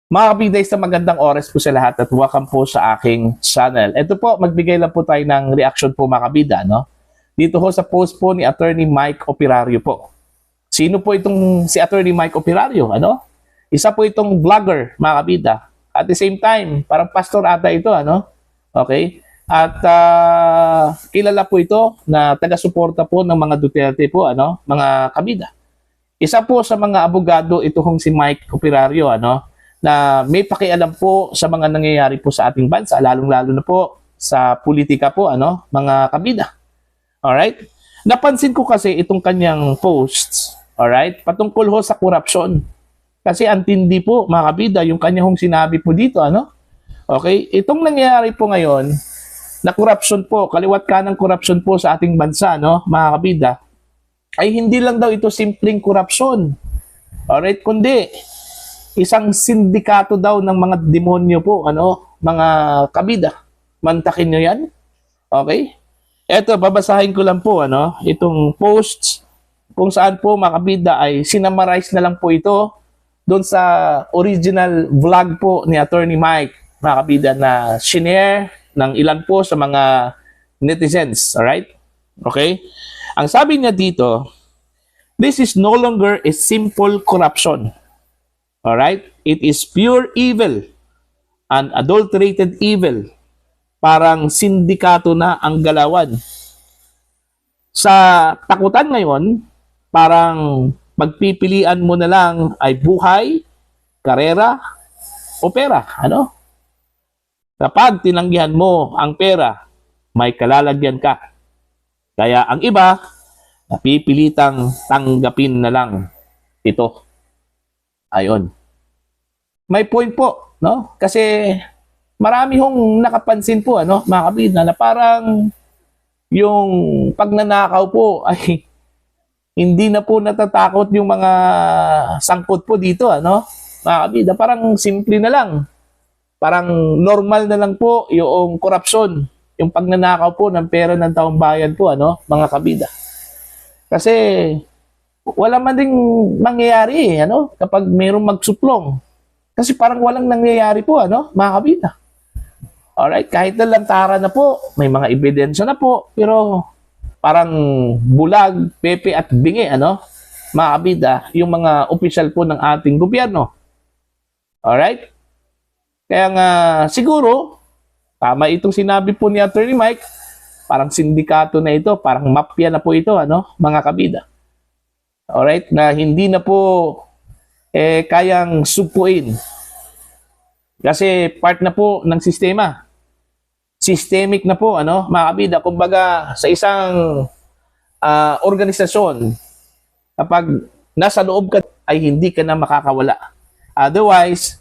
Mga kabida, sa magandang oras po sa lahat at welcome po sa aking channel. Ito po, magbigay lang po tayo ng reaction po mga kabida, no? Dito ho sa post po ni Attorney Mike Operario po. Sino po itong si Attorney Mike Operario, ano? Isa po itong vlogger, mga kabida. At the same time, parang pastor ata ito, ano? Okay? At kilala po ito na taga-suporta po ng mga Duterte po, ano? Mga kabida. Isa po sa mga abogado ito hong si Mike Operario, ano? Na may pakialam po sa mga nangyayari po sa ating bansa, lalong-lalo na po sa politika po, ano, mga kabida. Alright? Napansin ko kasi itong kanyang posts, alright, patungkol ho sa korupsyon. Kasi antindi po, mga kabida, yung kanyang sinabi po dito, ano? Okay? Itong nangyayari po ngayon, na korupsyon po, kaliwat ka ng korupsyon po sa ating bansa, no, mga kabida, ay hindi lang daw ito simpleng korupsyon. Alright? Kundi, isang sindikato daw ng mga demonyo po, ano, mga kabida. Mantakin nyo yan. Okay? Eto, babasahin ko lang po, ano, itong posts kung saan po mga kabida ay sinamarize na lang po ito doon sa original vlog po ni Attorney Mike, mga kabida, na shinare ng ilan po sa mga netizens. Alright? Okay? Ang sabi niya dito, this is no longer a simple corruption. Alright? It is pure evil, unadulterated evil. Parang sindikato na ang galawan. Sa takutan ngayon, parang pagpipilian mo na lang ay buhay, karera, o pera. Ano? Kapag tinanggihan mo ang pera, may kalalagyan ka. Kaya ang iba, napipilitang tanggapin na lang ito. Ayon. May point po, no? Kasi marami hong nakapansin po, ano, mga kabida, na parang yung pagnanakaw po ay hindi na po natatakot yung mga sangkot po dito, ano, mga kabida. Parang simple na lang. Parang normal na lang po yung korupsyon, yung pagnanakaw po ng pera ng taong bayan po, ano, mga kabida. Kasi wala man ding mangyayari, ano, kapag mayroong magsuplong. Kasi parang walang nangyayari po, ano, mga kabida. Alright, kahit na lantaran na po, may mga ebidensya na po, pero parang bulag, pepe at bingi, ano, mga kabida, yung mga opisyal po ng ating gobyerno. Alright? Kaya nga, siguro, tama itong sinabi po ni Attorney Mike, parang sindikato na ito, parang mafia na po ito, ano, mga kabida. Alright? Na hindi na po kayang supuin. Kasi part na po ng sistema. Systemic na po, ano, mga kabida. Kumbaga, sa isang organisasyon, kapag nasa loob ka, ay hindi ka na makakawala. Otherwise,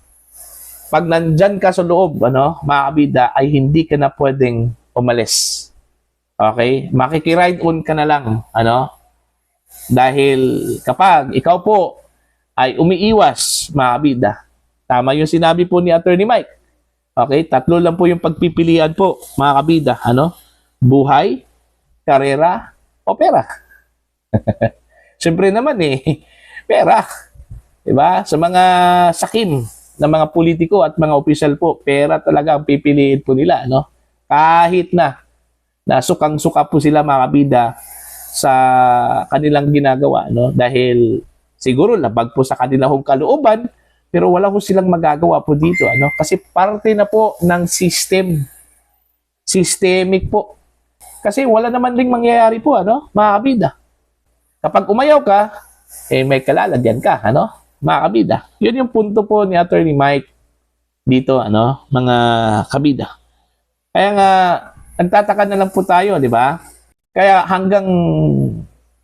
pag nandyan ka sa loob, ano, mga kabida, ay hindi ka na pwedeng umalis. Okay? Makikiride on ka na lang, ano, dahil kapag ikaw po ay umiiwas, mga kabida, tama yung sinabi po ni Attorney Mike. Okay, tatlo lang po yung pagpipilian po, mga kabida, ano? Buhay, karera, o pera. Siyempre naman pera. Diba? Sa mga sakim ng mga politiko at mga opisyal po, pera talaga ang pipiliin po nila, no? Kahit na sukang-suka po sila, mga kabida, sa kanilang ginagawa, no? Dahil siguro labag po sa kanilang kalooban, pero wala po silang magagawa po dito, ano? Kasi parte na po ng system. Systemic po. Kasi wala naman ding mangyayari po, ano? Mga kabida. Kapag umayaw ka, may kalalagyan ka, ano? Mga kabida. Yun yung punto po ni Attorney Mike dito, ano? Mga kabida. Kaya nga, nagtataka na lang po tayo, di ba? Kaya hanggang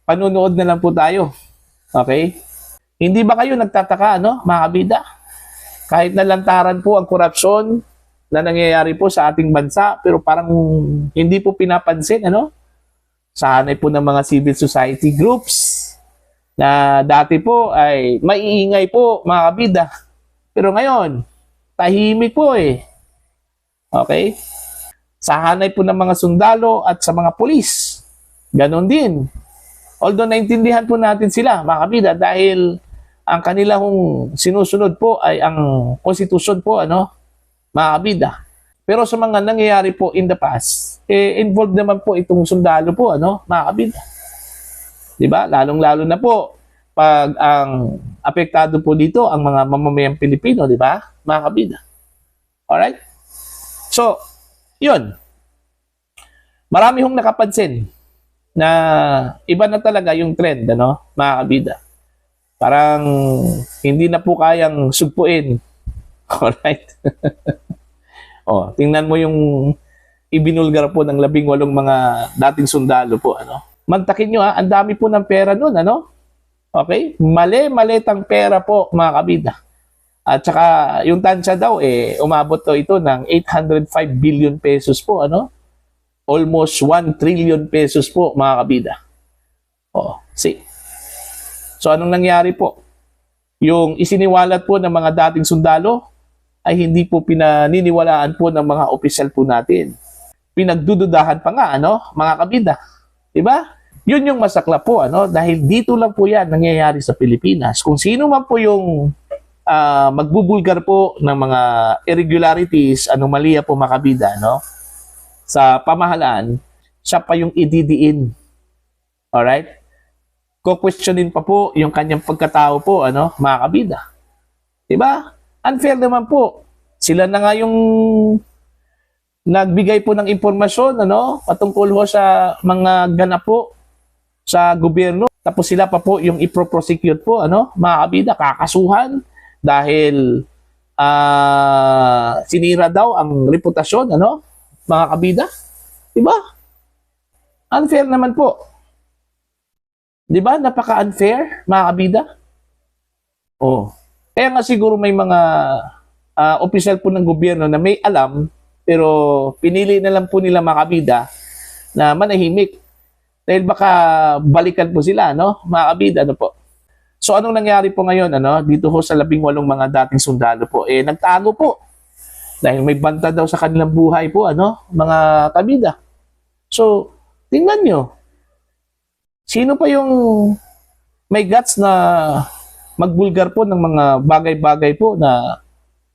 panunood na lang po tayo. Okay? Hindi ba kayo nagtataka, ano, mga kabida? Kahit na lantaran po ang korupsyon na nangyayari po sa ating bansa, pero parang hindi po pinapansin, ano? Sa hanay po ng mga civil society groups na dati po ay maiingay po, mga kabida. Pero ngayon, tahimik po Okay? Sa hanay po ng mga sundalo at sa mga pulis, ganon din. Although naintindihan po natin sila, mga kabida, dahil ang kanilang sinusunod po ay ang konstitusyon po, mga kabida. Pero sa mga nangyayari po in the past, involved naman po itong sundalo po, mga kabida. Diba? Lalong-lalo na po pag ang apektado po dito ang mga mamamayang Pilipino, diba? Mga kabida. Alright? So, yun. Marami hong nakapansin na iba na talaga yung trend, mga kabida. Parang hindi na po kayang sugpuin. Alright? Tingnan mo yung ibinulgar po ng 18 mga dating sundalo po, Mantakin nyo, ang dami po ng pera nun, Okay? Mali-malitang pera po, mga kabida. At saka, yung tansya daw, umabot ito ng 805 billion pesos po, Almost 1 trillion pesos po, mga kabida. See? So, anong nangyari po? Yung isiniwalat po ng mga dating sundalo ay hindi po pinaniniwalaan po ng mga opisyal po natin. Pinagdududahan pa nga, mga kabida. Diba? Yun yung masakla po, dahil dito lang po yan nangyayari sa Pilipinas. Kung sino man po yung magbubulgar po ng mga irregularities, anomalya po, mga kabida, sa pamahalaan, siya pa yung ididiin. Alright? Ko-questionin pa po yung kanyang pagkatao po, mga kabida. Diba? Unfair naman po. Sila na nga yung nagbigay po ng impormasyon, patungkol ho sa mga ganap po sa gobyerno. Tapos sila pa po yung ipro-prosecute po, mga kabida, kakasuhan dahil sinira daw ang reputasyon, mga kabida. Diba? Unfair naman po. Diba? Napaka-unfair, mga kabida. Kaya nga siguro may mga opisyal po ng gobyerno na may alam, pero pinili na lang po nila, mga kabida, na manahimik. Dahil baka balikan po sila, mga kabida, po. So, anong nangyari po ngayon, dito ho sa 18 mga dating sundalo po? Nagtago po. Dahil may banta daw sa kanilang buhay po, mga kabida. So, tingnan nyo. Sino pa yung may guts na magbulgar po ng mga bagay-bagay po na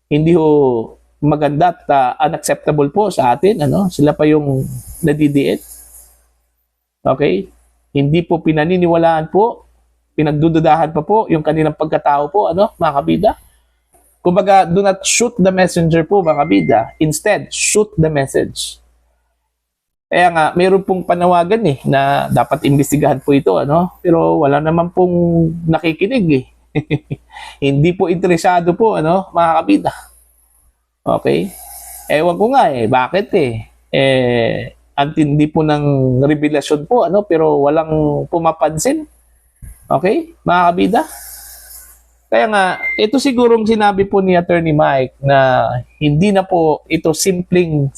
hindi ho maganda at unacceptable po sa atin, Sila pa yung nadidiit. Okay? Hindi po pinaniniwalaan po, pinagdududahan pa po yung kanilang pagkatao po, mga kabida. Kumbaga, do not shoot the messenger po, mga kabida. Instead, shoot the message. Kaya nga, mayroon pong panawagan na dapat imbestigahan po ito, Pero wala naman pong nakikinig Hindi po interesado po, mga kabida. Okay? Ewan ko nga bakit antindi po ng revelasyon po, pero walang pumapansin. Okay? Mga kabida? Kaya nga, ito sigurong sinabi po ni Attorney Mike na hindi na po ito simpleng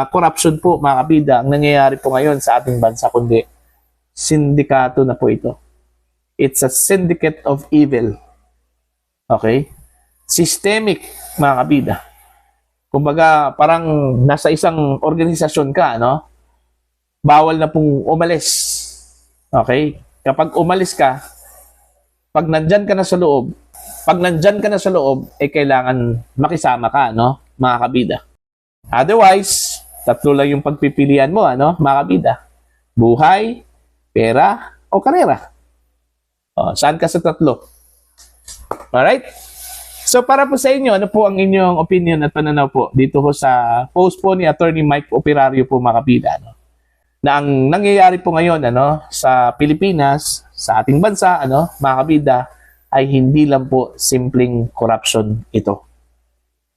corruption po, mga kabida, ang nangyayari po ngayon sa ating bansa, kundi sindikato na po ito. It's a syndicate of evil. Okay? Systemic, mga kabida. Kumbaga, parang nasa isang organisasyon ka, Bawal na pong umalis. Okay? Kapag umalis ka, pag nandyan ka na sa loob, kailangan makisama ka, mga kabida. Otherwise, tatlo lang yung pagpipilian mo, mga kabida. Buhay, pera, o karera. Saan ka sa tatlo? Alright? So, para po sa inyo, ano po ang inyong opinion at pananaw po dito po sa post po ni Attorney Mike Operario po, mga kabida, na ang nangyayari po ngayon, sa Pilipinas, sa ating bansa, mga kabida, ay hindi lang po simpleng corruption ito.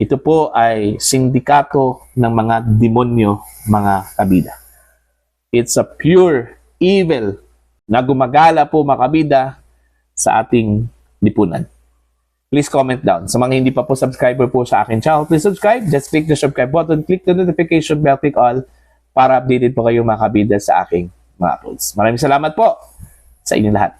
Ito po ay sindikato ng mga demonyo, mga kabida. It's a pure evil na gumagala po, mga kabida, sa ating lipunan. Please comment down. Sa mga hindi pa po subscriber po sa akin channel, please subscribe. Just click the subscribe button, click the notification bell, click all para updated po kayo, mga kabida, sa aking mga uploads. Maraming salamat po sa inyong lahat.